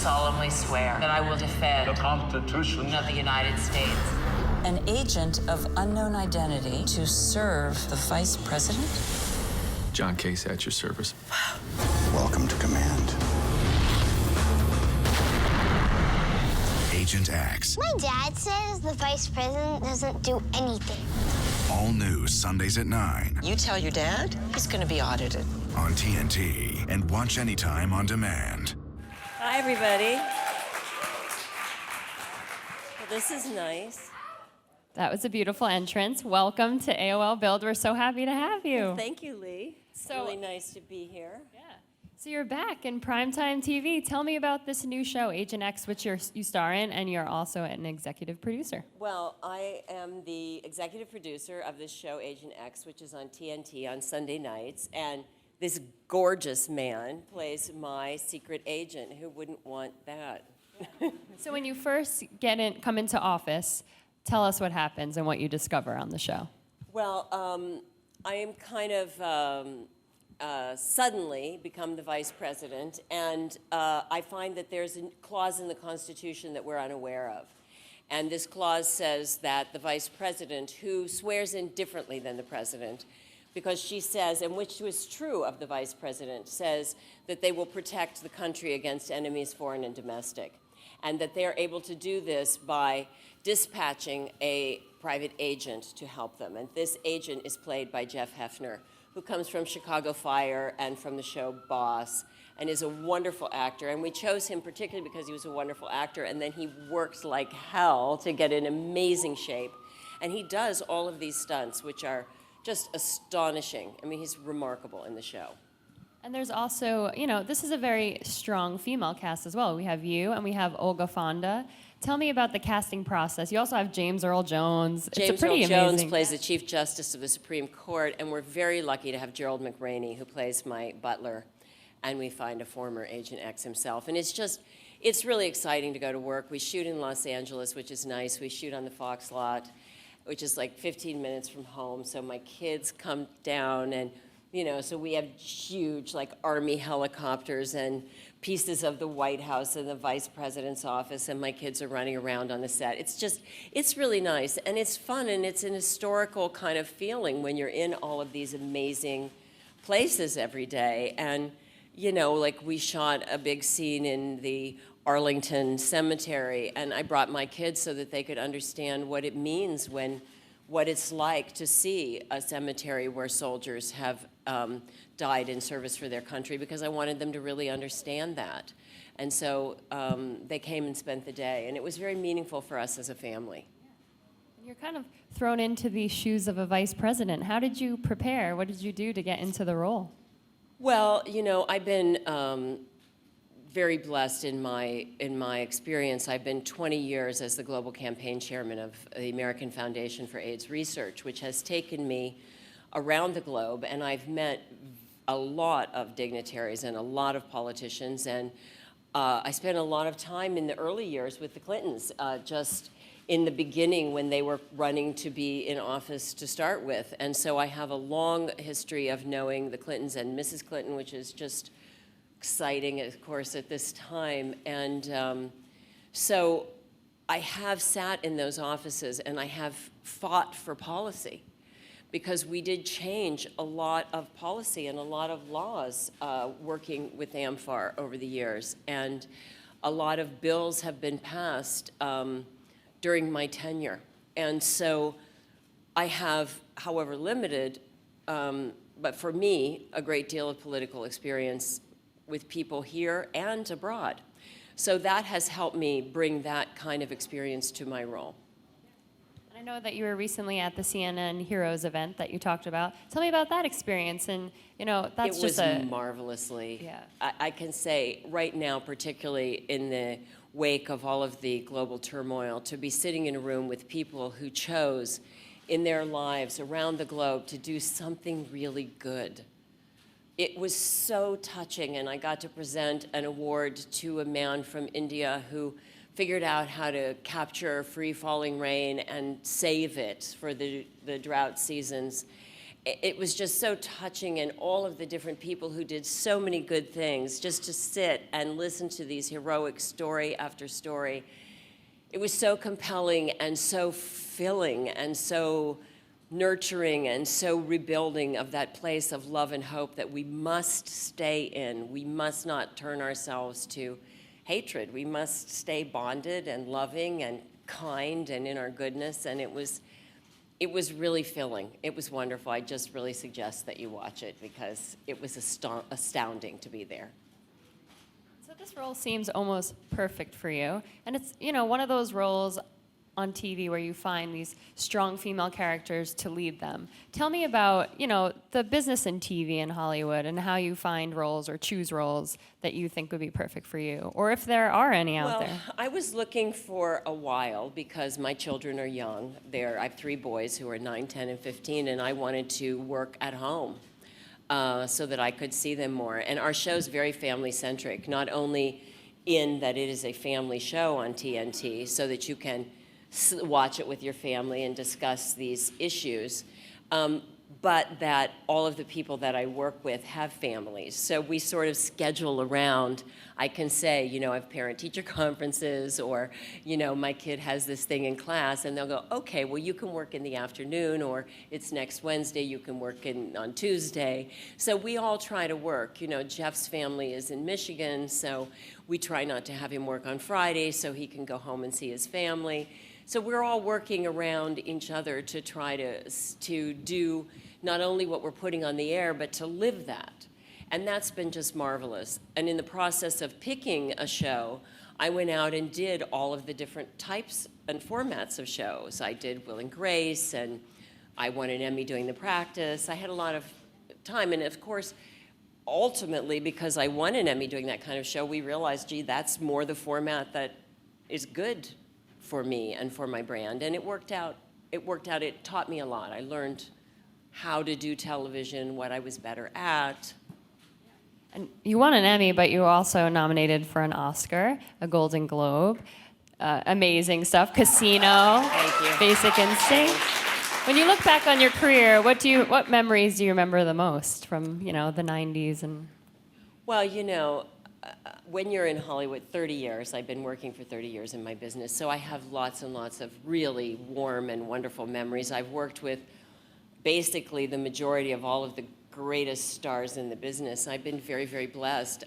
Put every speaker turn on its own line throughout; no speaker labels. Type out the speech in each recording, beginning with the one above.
solemnly swear that I will defend
the Constitution
of the United States.
An agent of unknown identity to serve the vice president?
John Casey at your service.
Welcome to command.
Agent X.
My dad says the vice president doesn't do anything.
All news Sundays at 9
You tell your dad, he's going to be audited.
on TNT and watch anytime on demand.
Hi, everybody. Well, this is nice.
That was a beautiful entrance. Welcome to AOLBUILD. We're so happy to have you.
Thank you, Lee. It's
So-
really nice to be here.
Yeah. So you're back in primetime TV. Tell me about this new show, Agent X, which you star in, and you're also an executive producer.
Well, I am the executive producer of this show, Agent X, which is on TNT on Sunday nights, and this gorgeous man plays my secret agent. Who wouldn't want that?
So when you first come into office, tell us what happens and what you discover on the show.
Well, I am kind of suddenly become the vice president, and I find that there's a clause in the Constitution that we're unaware of. And this clause says that the vice president, who swears in differently than the president, because she says, and which was true of the vice president, says that they will protect the country against enemies, foreign and domestic, and that they're able to do this by dispatching a private agent to help them. And this agent is played by Jeff Hefner, who comes from Chicago Fire and from the show Boss, and is a wonderful actor. And we chose him particularly because he was a wonderful actor, and then he worked like hell to get in amazing shape. And he does all of these stunts, which are just astonishing. I mean, he's remarkable in the show.
And there's also, this is a very strong female cast as well. We have you, and we have Olga Fonda. Tell me about the casting process. You also have James Earl Jones.
James Earl Jones plays the Chief Justice of the Supreme Court, and we're very lucky to have Gerald McRaney, who plays my butler, and we find a former Agent X himself. And it's really exciting to go to work. We shoot in Los Angeles, which is nice. We shoot on the Fox lot, which is like 15 minutes from home, so my kids come down, and so we have huge, like, Army helicopters and pieces of the White House and the Vice President's office, and my kids are running around on the set. It's really nice, and it's fun, and it's an historical kind of feeling when you're in all of these amazing places every day. And, like, we shot a big scene in the Arlington Cemetery, and I brought my kids so that they could understand what it means what it's like to see a cemetery where soldiers have died in service for their country, because I wanted them to really understand that. And so they came and spent the day, and it was very meaningful for us as a family.
You're kind of thrown into the shoes of a vice president. How did you prepare? What did you do to get into the role?
Well, I've been very blessed in my experience. I've been 20 years as the global campaign chairman of the American Foundation for AIDS Research, which has taken me around the globe, and I've met a lot of dignitaries and a lot of politicians, and I spent a lot of time in the early years with the Clintons, just in the beginning when they were running to be in office to start with. And so I have a long history of knowing the Clintons and Mrs. Clinton, which is just exciting, of course, at this time. And so I have sat in those offices, and I have fought for policy, because we did change a lot of policy and a lot of laws working with amfAR over the years. And a lot of bills have been passed during my tenure. And so I have, however limited, but for me, a great deal of political experience with people here and abroad. So that has helped me bring that kind of experience to my role.
I know that you were recently at the CNN Heroes event that you talked about. Tell me about that experience, and that's just
It was marvelously.
Yeah.
I can say right now, particularly in the wake of all of the global turmoil, to be sitting in a room with people who chose in their lives around the globe to do something really good. It was so touching, and I got to present an award to a man from India who figured out how to capture free-falling rain and save it for the drought seasons. it was just so touching, and all of the different people who did so many good things, just to sit and listen to these heroic story after story. It was so compelling and so filling and so nurturing and so rebuilding of that place of love and hope that we must stay in. We must not turn ourselves to hatred. We must stay bonded and loving and kind and in our goodness, and it was really filling. It was wonderful. I just really suggest that you watch it because it was astounding to be there.
So this role seems almost perfect for you, and it's, you know, one of those roles on TV where you find these strong female characters to lead them. Tell me about, you know, the business in TV in Hollywood and how you find roles or choose roles that you think would be perfect for you, or if there are any out there.
I was looking for a while because my children are young. I have 3 boys who are 9, 10, and 15, and I wanted to work at home so that I could see them more. And our show's very family-centric, not only in that it is a family show on TNT so that you can watch it with your family and discuss these issues, but that all of the people that I work with have families. So we sort of schedule around. I can say, you know, I have parent-teacher conferences, or, you know, my kid has this thing in class, and they'll go, okay, well, you can work in the afternoon, or it's next Wednesday, you can work on Tuesday. So we all try to work. You know, Jeff's family is in Michigan, so we try not to have him work on Friday so he can go home and see his family. So we're all working around each other to try to do not only what we're putting on the air, but to live that. And that's been just marvelous. And in the process of picking a show, I went out and did all of the different types and formats of shows. I did Will and Grace, and I won an Emmy doing The Practice. I had a lot of time, and of course, ultimately, because I won an Emmy doing that kind of show, we realized, gee, that's more the format that is good for me and for my brand, and it worked out. It taught me a lot. I learned how to do television, what I was better at.
And you won an Emmy, but you were also nominated for an Oscar, a Golden Globe. Amazing stuff. Casino.
Thank you.
Basic Instinct. When you look back on your career, what memories do you remember the most from, you know, the 90s and?
Well, you know, when you're in Hollywood, 30 years, I've been working for 30 years in my business, so I have lots and lots of really warm and wonderful memories. I've worked with basically the majority of all of the greatest stars in the business. I've been very, very blessed.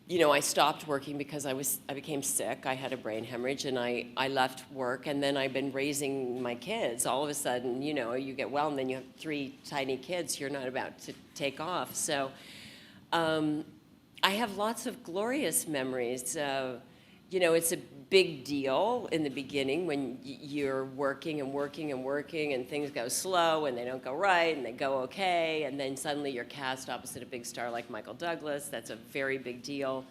You know, I stopped working because I became sick. I had a brain hemorrhage, and I left work, and then I've been raising my kids. All of a sudden, you know, you get well, and then you have 3 tiny kids you're not about to take off. So I have lots of glorious memories. You know, it's a big deal in the beginning when you're working and working and working, and things go slow and they don't go right and they go okay, and then suddenly you're cast opposite a big star like Michael Douglas. That's a very big deal.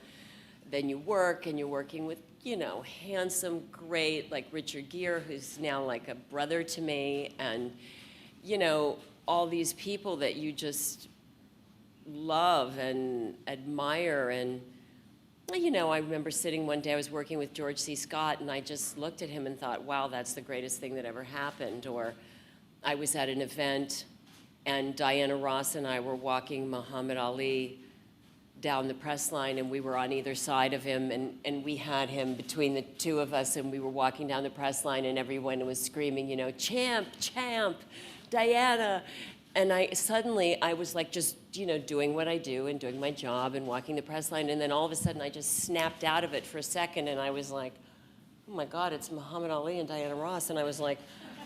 Then you work, and you're working with, you know, handsome, great, like Richard Gere, who's now like a brother to me, and, you know, all these people that you just love and admire. And, you know, I remember sitting one day, I was working with George C. Scott, and I just looked at him and thought, wow, that's the greatest thing that ever happened. Or I was at an event, and Diana Ross and I were walking Muhammad Ali down the press line, and we were on either side of him, and we had him between the 2 of us, and we were walking down the press line, and everyone was screaming, you know, champ, champ, Diana. And suddenly I was like just, you know, doing what I do and doing my job and walking the press line, and then all of a sudden I just snapped out of it for a second, and I was like, oh my God, it's Muhammad Ali and Diana Ross. And I was like,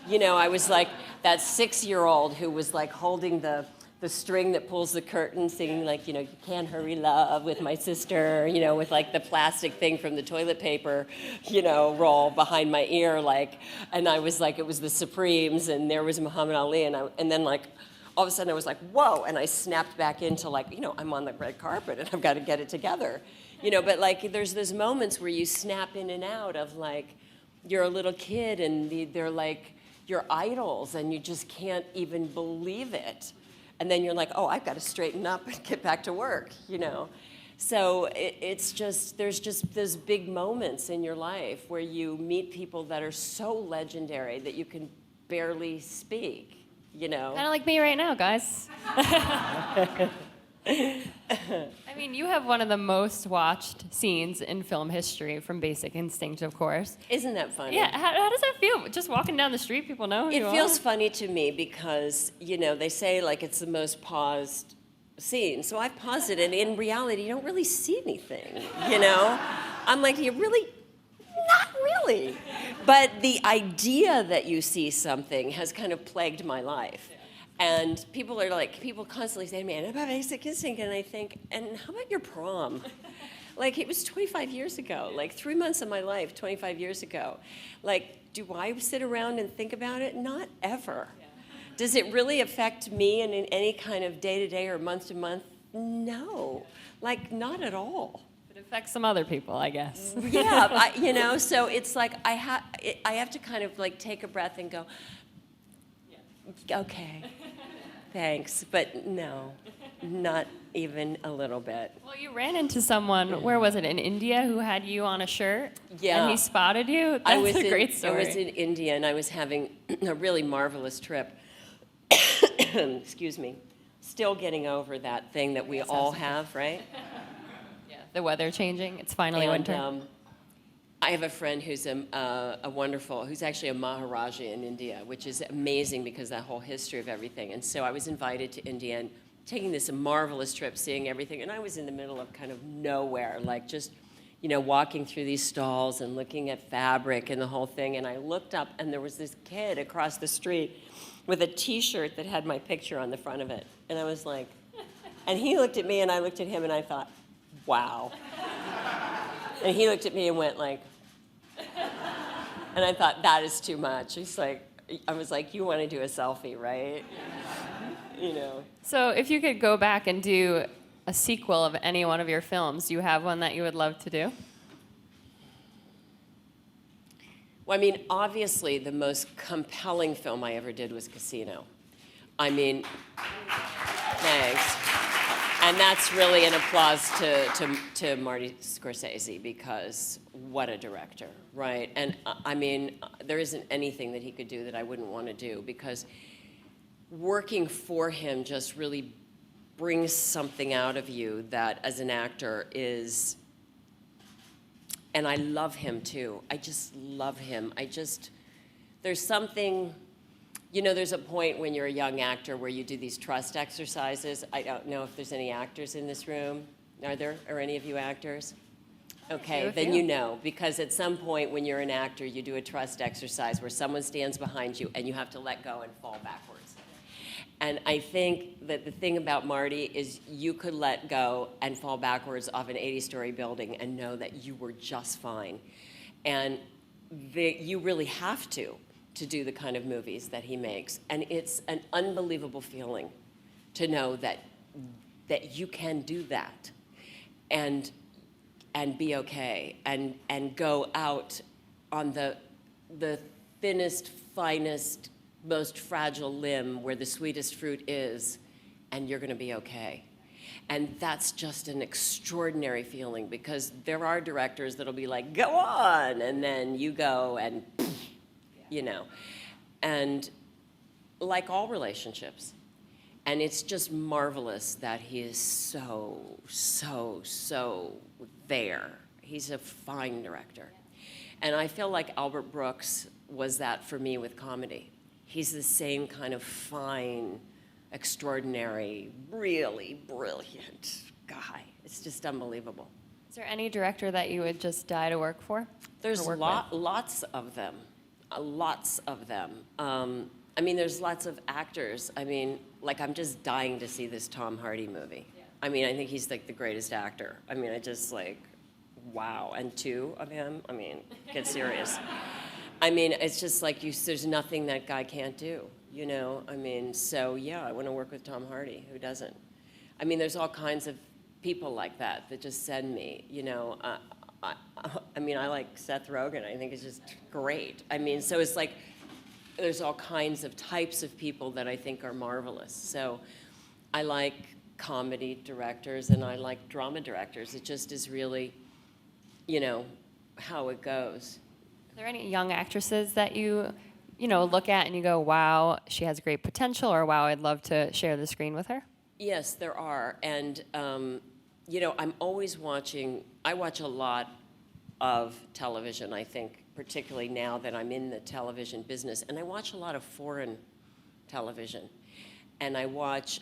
you know, I was like that 6-year-old who was like holding the string that pulls the curtain, singing like, you know, you can't hurry love with my sister, you know, with like the plastic thing from the toilet paper, you know, roll behind my ear, like, and I was like, it was the Supremes, and there was Muhammad Ali, and then like, all of a sudden I was like, whoa, and I snapped back into like, you know, I'm on the red carpet and I've got to get it together. You know, but like there's those moments where you snap in and out of like, you're a little kid and they're like your idols and you just can't even believe it. And then you're like, oh, I've got to straighten up and get back to work, you know. So it's just, there's just those big moments in your life where you meet people that are so legendary that you can barely speak. you know.
Kind of like me right now, guys. I mean, you have one of the most watched scenes in film history from Basic Instinct, of course.
Isn't that funny?
Yeah, how does that feel? Just walking down the street, people know who you are?
It feels funny to me because, you know, they say like it's the most paused scene. So I've paused it, and in reality, you don't really see anything, you know? I'm like, you really? Not really. But the idea that you see something has kind of plagued my life. And people constantly say to me, and about Basic Instinct, and I think, and how about your prom? Like, it was 25 years ago, like 3 months of my life, 25 years ago. Like, do I sit around and think about it? Not ever. Yeah. Does it really affect me in any kind of day-to-day or month-to-month? No, like, not at all.
It affects some other people, I guess.
Yeah, you know, so it's like I have to kind of like take a breath and go, okay, thanks, but no, not even a little bit.
Well, you ran into someone, where was it, in India, who had you on a shirt?
Yeah.
And he spotted you? That's a great story.
I was in India, and I was having a really marvelous trip. Excuse me. Still getting over that thing that we all have, right?
Yeah. The weather changing. It's finally winter.
I have a friend who's who's actually a Maharaja in India, which is amazing because that whole history of everything. And so I was invited to India and taking this marvelous trip, seeing everything. And I was in the middle of kind of nowhere, like just, you know, walking through these stalls and looking at fabric and the whole thing. And I looked up, and there was this kid across the street with a T-shirt that had my picture on the front of it. And I was like, and he looked at me, and I looked at him, and I thought, wow. And he looked at me and went like, and I thought, that is too much. He's like, I was like, you want to do a selfie, right? You know.
So if you could go back and do a sequel of any one of your films, do you have one that you would love to do?
Well, I mean, obviously, the most compelling film I ever did was Casino. I mean, thanks. And that's really an applause to Marty Scorsese, because what a director, right? And I mean, there isn't anything that he could do that I wouldn't want to do, because working for him just really brings something out of you that as an actor is, and I love him too. I just love him. There's something, you know, there's a point when you're a young actor where you do these trust exercises. I don't know if there's any actors in this room. Are there? Are any of you actors? Okay, then you know, because at some point when you're an actor, you do a trust exercise where someone stands behind you and you have to let go and fall backwards. And I think that the thing about Marty is you could let go and fall backwards off an 80-story building and know that you were just fine. And you really have to do the kind of movies that he makes. And it's an unbelievable feeling to know that you can do that and be okay and go out on the thinnest, finest, most fragile limb where the sweetest fruit is, and you're going to be okay. And that's just an extraordinary feeling, because there are directors that'll be like, go on, and then you go and, you know. And like all relationships. And it's just marvelous that he is so there. He's a fine director. And I feel like Albert Brooks was that for me with comedy. He's the same kind of fine, extraordinary, really brilliant guy. It's just unbelievable.
Is there any director that you would just die to work for?
There's lots of them. Lots of them. I mean, there's lots of actors. I mean, like, I'm just dying to see this Tom Hardy movie. Yeah. I mean, I think he's like the greatest actor. I mean, I just like, wow. And two of him, I mean, get serious. I mean, it's just like there's nothing that guy can't do, you know? I mean, so yeah, I want to work with Tom Hardy. Who doesn't? I mean, there's all kinds of people like that just send me, you know. I mean, I like Seth Rogen. I think it's just great. I mean, so it's like there's all kinds of types of people that I think are marvelous. So I like comedy directors and I like drama directors. It just is really, you know, how it goes.
Are there any young actresses that you look at and you go, wow, she has great potential, or wow, I'd love to share the screen with her?
Yes, there are. And, I'm always watching, I watch a lot of television, I think, particularly now that I'm in the television business. And I watch a lot of foreign television. And I watch,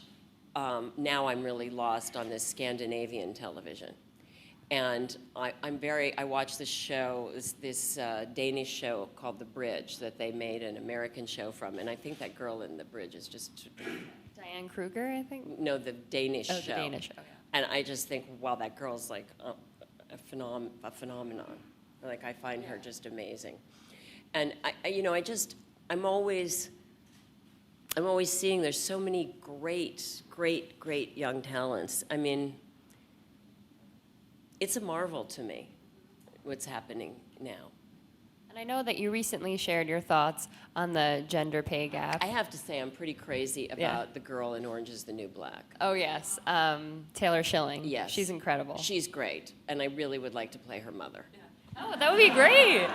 now I'm really lost on this Scandinavian television. And I watched this show, this Danish show called The Bridge that they made an American show from. And I think that girl in The Bridge is just...
Diane Kruger, I think?
No, the Danish show.
The Danish show, yeah.
And I just think, wow, that girl's like a phenomenon. Like, I find her just amazing. And I'm always seeing there's so many great young talents. I mean, it's a marvel to me what's happening now.
And I know that you recently shared your thoughts on the gender pay gap.
I have to say I'm pretty crazy about the girl in Orange is the New Black.
Oh, yes. Taylor Schilling.
Yes.
She's incredible.
She's great, and I really would like to play her mother.
Oh, that would be great.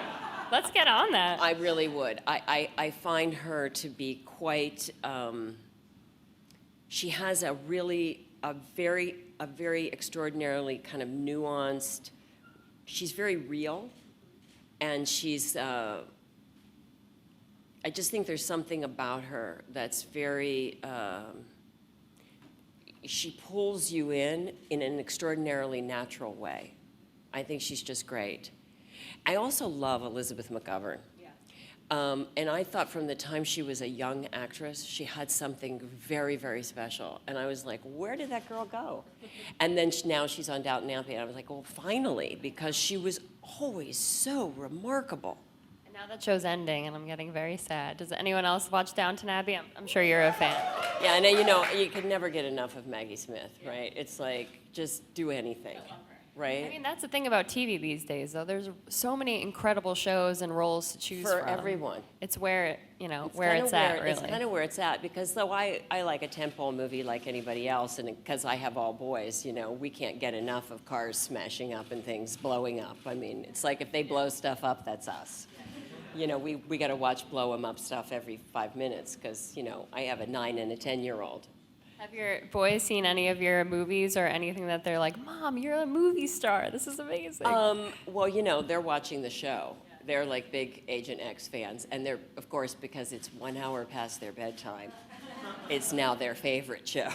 Let's get on that.
I really would. I find her to be quite, she has a very extraordinarily kind of nuanced, she's very real, and she's, I just think there's something about her that's very, she pulls you in an extraordinarily natural way. I think she's just great. I also love Elizabeth McGovern. And I thought from the time she was a young actress, she had something very, very special. And I was like, where did that girl go? And then now she's on Downton Abbey, and I was like, well, finally, because she was always so remarkable.
And now that show's ending, and I'm getting very sad. Does anyone else watch Downton Abbey? I'm sure you're a fan.
Yeah, and you can never get enough of Maggie Smith, right? It's like, just do anything. Right?
I mean, that's the thing about TV these days, though. There's so many incredible shows and roles to choose
For
from.
everyone.
It's where, where
kinda
it's at, really.
It's kind of where it's at, because though I like a tentpole movie like anybody else, and because I have all boys, we can't get enough of cars smashing up and things blowing up. I mean, it's like if they blow stuff up, that's us. We got to watch blow 'em up stuff every 5 minutes, because, I have a 9 and a 10-year-old.
Have your boys seen any of your movies or anything that they're like, Mom, you're a movie star. This is amazing.
Well, they're watching the show. They're like big Agent X fans. And they're, of course, because it's 1 hour past their bedtime, it's now their favorite show.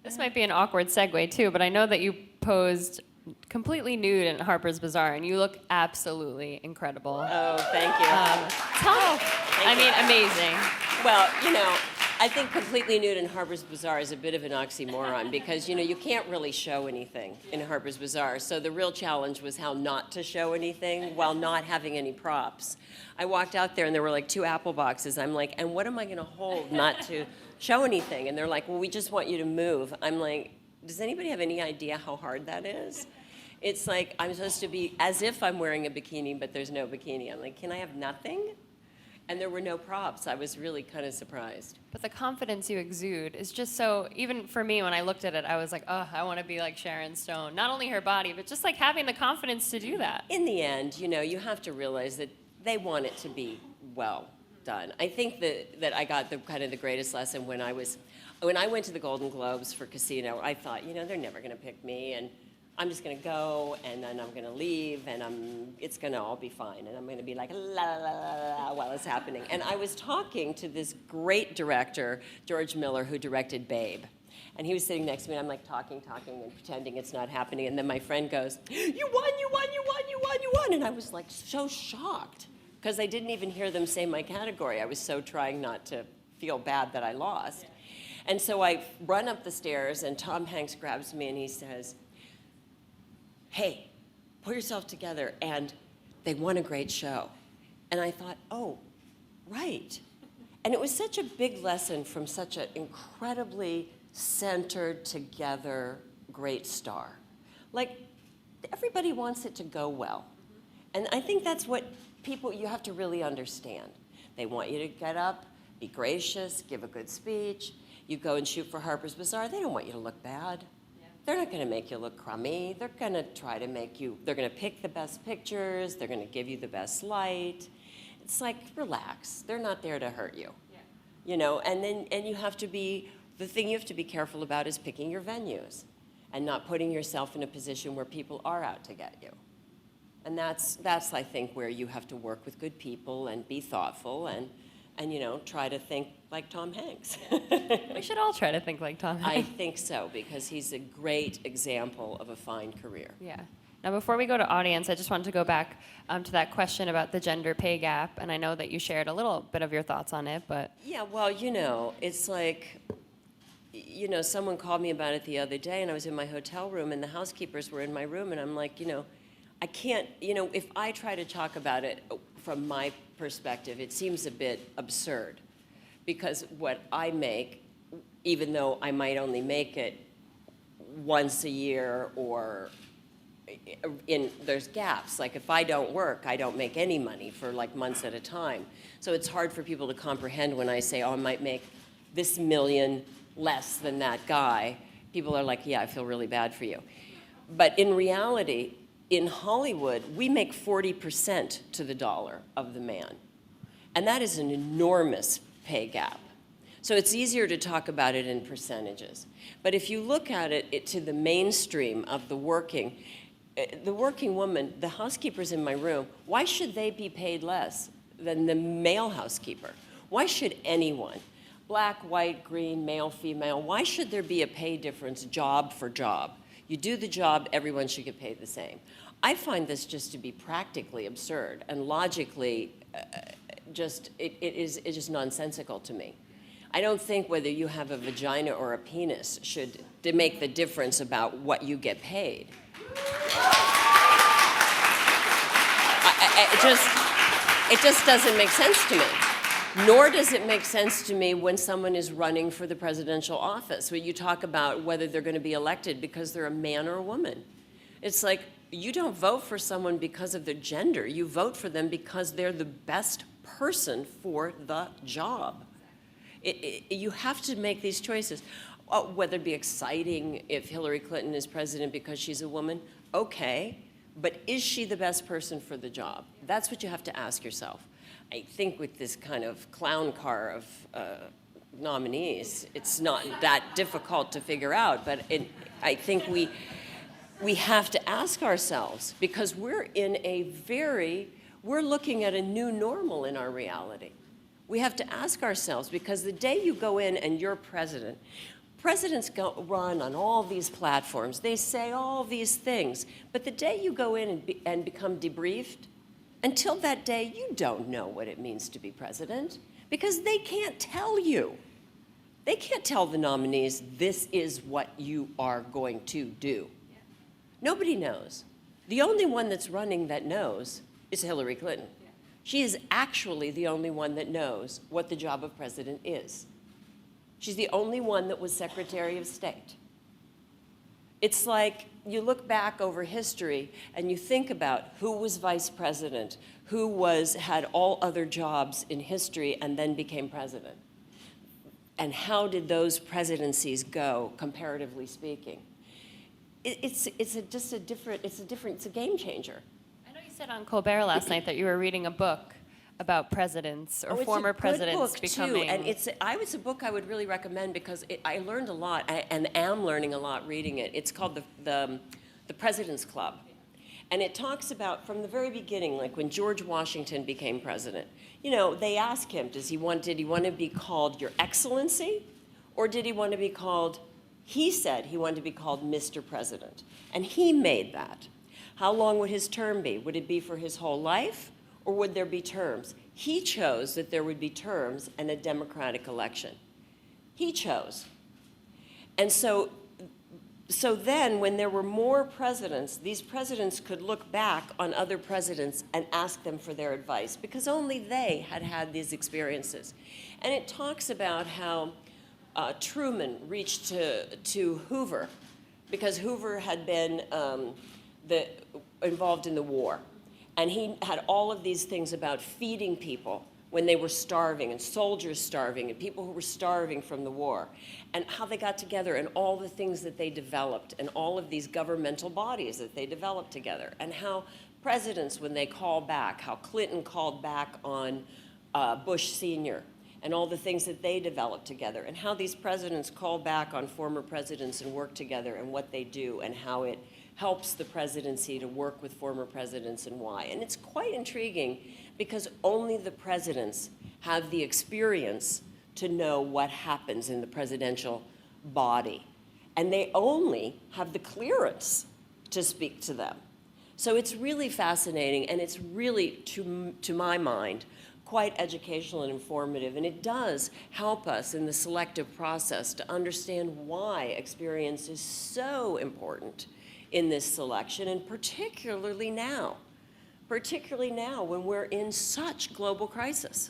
This might be an awkward segue, too, but I know that you posed completely nude in Harper's Bazaar, and you look absolutely incredible.
Oh, thank you.
Amazing.
Well, I think completely nude in Harper's Bazaar is a bit of an oxymoron because, you can't really show anything in Harper's Bazaar. So the real challenge was how not to show anything while not having any props. I walked out there and there were like 2 apple boxes. I'm like, and what am I going to hold not to show anything? And they're like, well, we just want you to move. I'm like, does anybody have any idea how hard that is? It's like I'm supposed to be as if I'm wearing a bikini, but there's no bikini. I'm like, can I have nothing? And there were no props. I was really kind of surprised.
But the confidence you exude is just so, even for me, when I looked at it, I was like, oh, I want to be like Sharon Stone. Not only her body, but just like having the confidence to do that.
In the end, you have to realize that they want it to be well done. I think that I got the greatest lesson when I went to the Golden Globes for Casino. I thought, they're never going to pick me, and I'm just going to go, and then I'm going to leave, and it's going to all be fine. And I'm going to be like, la, la, la, la, while it's happening. And I was talking to this great director, George Miller, who directed Babe. And he was sitting next to me, and I'm like talking, and pretending it's not happening. And then my friend goes, you won. And I was like so shocked, because I didn't even hear them say my category. I was so trying not to feel bad that I lost. And so I run up the stairs, and Tom Hanks grabs me, and he says, hey, pull yourself together, and they won a great show. And I thought, oh, right. And it was such a big lesson from such an incredibly centered together great star. Like, everybody wants it to go well. And I think that's what you have to really understand. They want you to get up, be gracious, give a good speech. You go and shoot for Harper's Bazaar, they don't want you to look bad. They're not going to make you look crummy. They're going to try to they're going to pick the best pictures. They're going to give you the best light. It's like, relax. They're not there to hurt you. You know, and you have to be, the thing you have to be careful about is picking your venues and not putting yourself in a position where people are out to get you. And that's I think, where you have to work with good people and be thoughtful and you know, try to think like Tom Hanks.
We should all try to think like Tom
I
Hanks.
think so, because he's a great example of a fine career.
Yeah. Now, before we go to audience, I just wanted to go back to that question about the gender pay gap, and I know that you shared a little bit of your thoughts on it, but...
Yeah, well, you know, it's like, you know, someone called me about it the other day, and I was in my hotel room, and the housekeepers were in my room, and I'm like, you know, I can't, you know, if I try to talk about it from my perspective, it seems a bit absurd, because what I make, even though I might only make it once a year or there's gaps. Like if I don't work, I don't make any money for like months at a time. So it's hard for people to comprehend when I say, oh, I might make this million less than that guy. People are like, yeah, I feel really bad for you. But in reality, in Hollywood, we make 40% to the dollar of the man. And that is an enormous pay gap. So it's easier to talk about it in percentages. But if you look at it to the mainstream of the working woman, the housekeepers in my room, why should they be paid less than the male housekeeper? Why should anyone, black, white, green, male, female, why should there be a pay difference job for job? You do the job, everyone should get paid the same. I find this just to be practically absurd and logically it's just nonsensical to me. I don't think whether you have a vagina or a penis should make the difference about what you get paid. It just doesn't make sense to me. Nor does it make sense to me when someone is running for the presidential office, where you talk about whether they're going to be elected because they're a man or a woman. It's like, you don't vote for someone because of their gender. You vote for them because they're the best person for the job. You have to make these choices. Whether it be exciting if Hillary Clinton is president because she's a woman, okay, but is she the best person for the job? That's what you have to ask yourself. I think with this kind of clown car of nominees, it's not that difficult to figure out, but I think we have to ask ourselves, because we're looking at a new normal in our reality. We have to ask ourselves, because the day you go in and you're president, presidents run on all these platforms. They say all these things. But the day you go in and become debriefed, until that day, you don't know what it means to be president, because they can't tell you. They can't tell the nominees, this is what you are going to do. Nobody knows. The only one that's running that knows is Hillary Clinton. She is actually the only one that knows what the job of president is. She's the only one that was Secretary of State. It's like you look back over history and you think about who was vice president, who had all other jobs in history and then became president. And how did those presidencies go, comparatively speaking? It's a game changer.
I know you said on Colbert last night that you were reading a book about presidents or former presidents becoming.
And it's a book I would really recommend, because I learned a lot and am learning a lot reading it. It's called the President's Club. And it talks about from the very beginning, like when George Washington became president. You know, they asked him, did he want to be called Your Excellency, or did he want to be called, he said he wanted to be called Mr. President. And he made that. How long would his term be? Would it be for his whole life? Or would there be terms? He chose that there would be terms and a democratic election. He chose. And so then when there were more presidents, these presidents could look back on other presidents and ask them for their advice, because only they had had these experiences. And it talks about how Truman reached to Hoover, because Hoover had been involved in the war. And he had all of these things about feeding people when they were starving, and soldiers starving, and people who were starving from the war, and how they got together, and all the things that they developed, and all of these governmental bodies that they developed together, and how presidents, when they call back, how Clinton called back on Bush Sr., and all the things that they developed together, and how these presidents call back on former presidents and work together and what they do, and how it helps the presidency to work with former presidents and why. And it's quite intriguing because only the presidents have the experience to know what happens in the presidential body. And they only have the clearance to speak to them. So it's really fascinating, and it's really, to my mind, quite educational and informative, and it does help us in the selective process to understand why experience is so important in this selection, and particularly now when we're in such global crisis.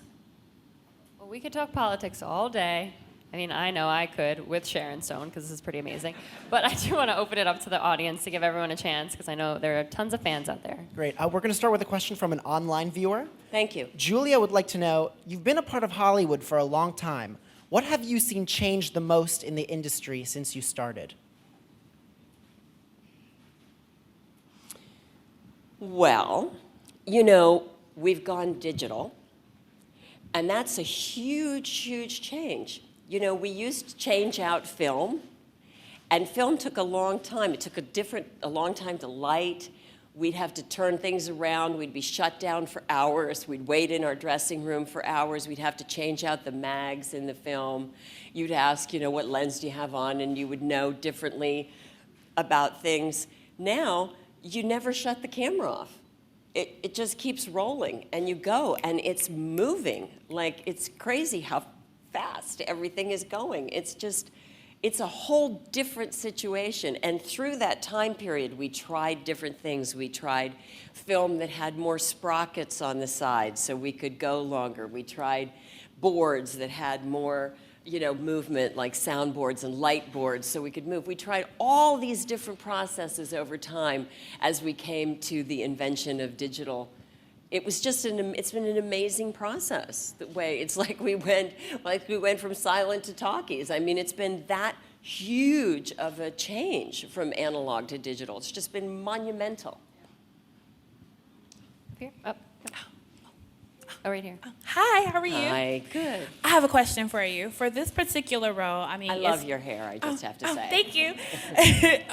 Well, we could talk politics all day. I mean, I know I could with Sharon Stone, because this is pretty amazing. But I do want to open it up to the audience to give everyone a chance, because I know there are tons of fans out there.
Great. We're going to start with a question from an online viewer.
Thank you.
Julia would like to know, you've been a part of Hollywood for a long time. What have you seen change the most in the industry since you started?
Well, you know, we've gone digital, and that's a huge, huge change. You know, we used to change out film, and film took a long time. It took a long time to light. We'd have to turn things around. We'd be shut down for hours. We'd wait in our dressing room for hours. We'd have to change out the mags in the film. You'd ask, you know, what lens do you have on, and you would know differently about things. Now, you never shut the camera off. It just keeps rolling, and you go, and it's moving. Like, it's crazy how fast everything is going. It's a whole different situation. And through that time period, we tried different things. We tried film that had more sprockets on the side so we could go longer. We tried boards that had more, you know, movement, like soundboards and light boards, so we could move. We tried all these different processes over time as we came to the invention of digital. It was just it's been an amazing process. The way it's like we went from silent to talkies. I mean, it's been that huge of a change from analog to digital. It's just been monumental.
Here, up. Oh, right here.
Hi, how are you?
Hi, good.
I have a question for you. For this particular role, I mean,
I love your hair, I just have to say.
Thank you.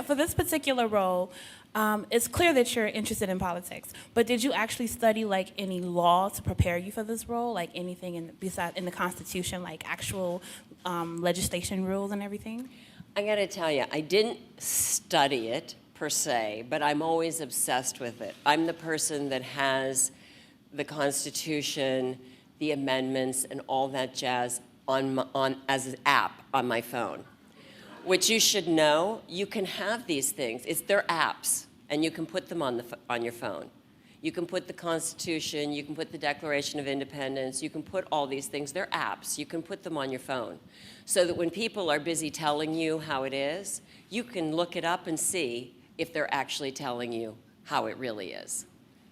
For this particular role, it's clear that you're interested in politics, but did you actually study like any law to prepare you for this role, like anything in the Constitution, like actual legislation rules and everything?
I gotta tell you, I didn't study it per se, but I'm always obsessed with it. I'm the person that has the Constitution, the amendments, and all that jazz as an app on my phone, which you should know. You can have these things. They're apps, and you can put them on your phone. You can put the Constitution, you can put the Declaration of Independence, you can put all these things. They're apps. You can put them on your phone, so that when people are busy telling you how it is, you can look it up and see if they're actually telling you how it really is.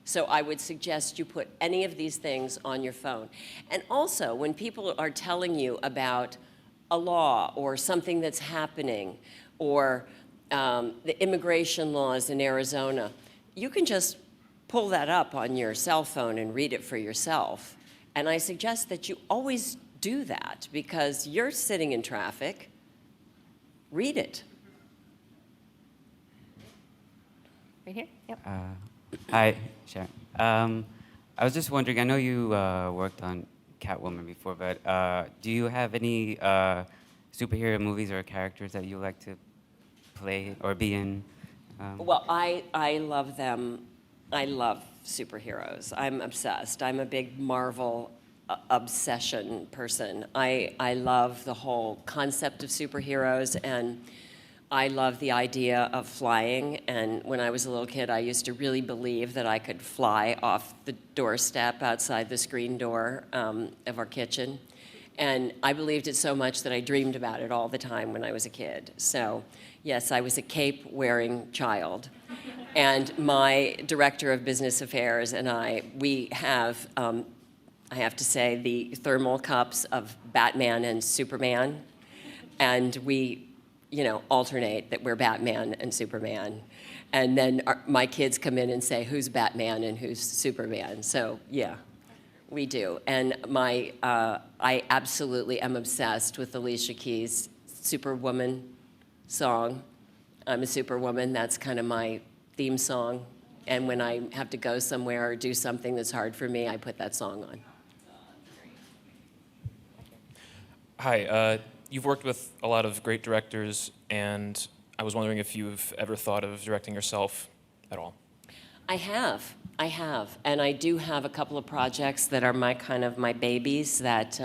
So I would suggest you put any of these things on your phone. And also, when people are telling you about a law or something that's happening, or the immigration laws in Arizona, you can just pull that up on your cell phone and read it for yourself. And I suggest that you always do that, because you're sitting in traffic. Read it.
Right here? Yep.
Hi, Sharon. I was just wondering, I know you worked on Catwoman before, but do you have any superhero movies or characters that you like to play or be in?
Well, I love them. I love superheroes. I'm obsessed. I'm a big Marvel obsession person. I love the whole concept of superheroes, and I love the idea of flying. And when I was a little kid, I used to really believe that I could fly off the doorstep outside the screen door of our kitchen. And I believed it so much that I dreamed about it all the time when I was a kid. So yes, I was a cape-wearing child. And my director of business affairs and we have, I have to say, the thermal cups of Batman and Superman. And we alternate that we're Batman and Superman. And then my kids come in and say, who's Batman and who's Superman? So, yeah, we do. And I absolutely am obsessed with Alicia Keys' Superwoman song. I'm a Superwoman. That's kind of my theme song. And when I have to go somewhere or do something that's hard for me, I put that song on.
Hi, you've worked with a lot of great directors, and I was wondering if you've ever thought of directing yourself at all.
I have, and I do have a couple of projects that are my babies that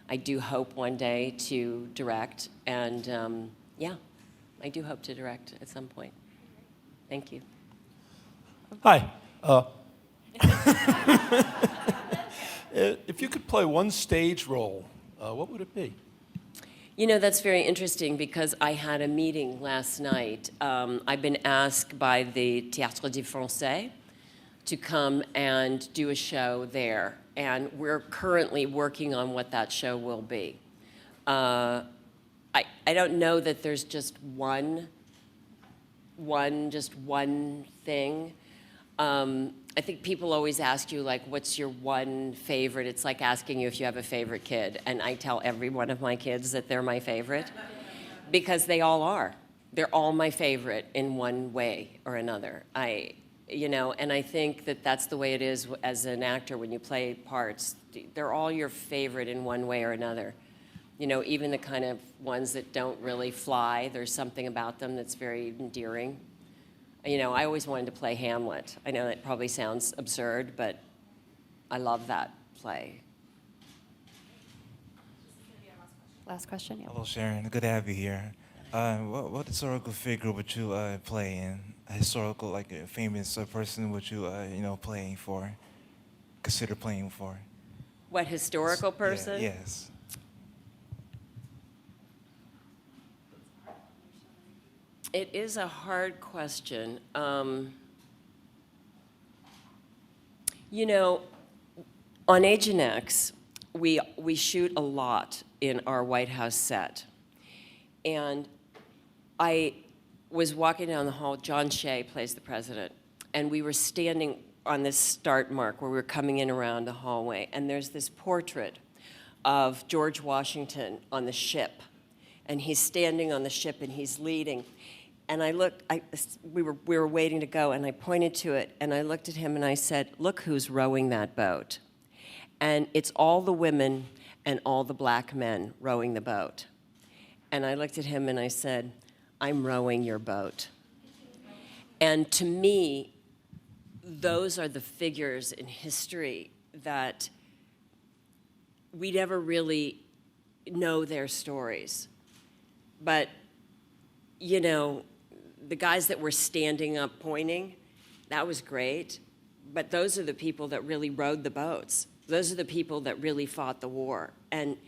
I do hope one day to direct, and yeah, I do hope to direct at some point. Thank you.
Hi. If you could play one stage role, what would it be?
That's very interesting because I had a meeting last night. I've been asked by the Théâtre du Français to come and do a show there, and we're currently working on what that show will be. I don't know that there's just one thing. I think people always ask you, like, what's your one favorite? It's like asking you if you have a favorite kid. And I tell every one of my kids that they're my favorite because they all are. They're all my favorite in one way or another. And I think that that's the way it is as an actor when you play parts. They're all your favorite in one way or another. Even the kind of ones that don't really fly, there's something about them that's very endearing. I always wanted to play Hamlet. I know that probably sounds absurd, but I love that play.
Last question, yeah.
Hello, Sharon. Good to have you here. What historical figure would you play in? A historical, like a famous person would you, playing for? Consider playing for?
What historical person?
Yeah, yes.
It is a hard question. On Agent X, we shoot a lot in our White House set. And I was walking down the hall, John Shea plays the president, and we were standing on this start mark where we were coming in around the hallway, and there's this portrait of George Washington on the ship, and he's standing on the ship and he's leading. And I looked, we were waiting to go, and I pointed to it, and I looked at him and I said, look who's rowing that boat. And it's all the women and all the black men rowing the boat. And I looked at him and I said, I'm rowing your boat. And to me, those are the figures in history that we never really know their stories. But, the guys that were standing up pointing, that was great. But those are the people that really rowed the boats. Those are the people that really fought the war. And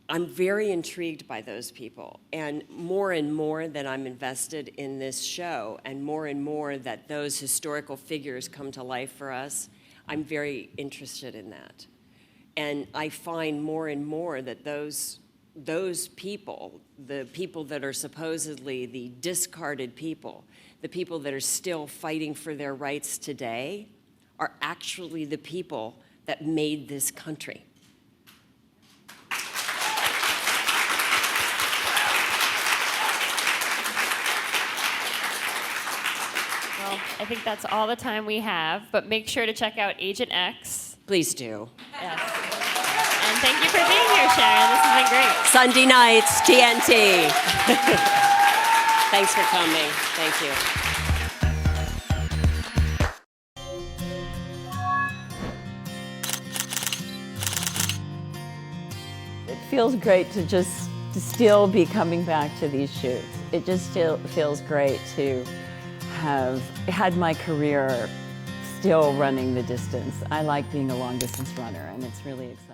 I'm very intrigued by those people. And more that I'm invested in this show, and more that those historical figures come to life for us, I'm very interested in that. And I find more and more that those people, the people that are supposedly the discarded people, the people that are still fighting for their rights today, are actually the people that made this country.
Well, I think that's all the time we have, but make sure to check out Agent X.
Please do.
Yes. And thank you for being here, Sharon. This has been great.
Sunday nights, TNT. Thanks for coming. Thank you.
It feels great to still be coming back to these shoots. It just still feels great to have had my career still running the distance. I like being a long distance runner, and it's really exciting.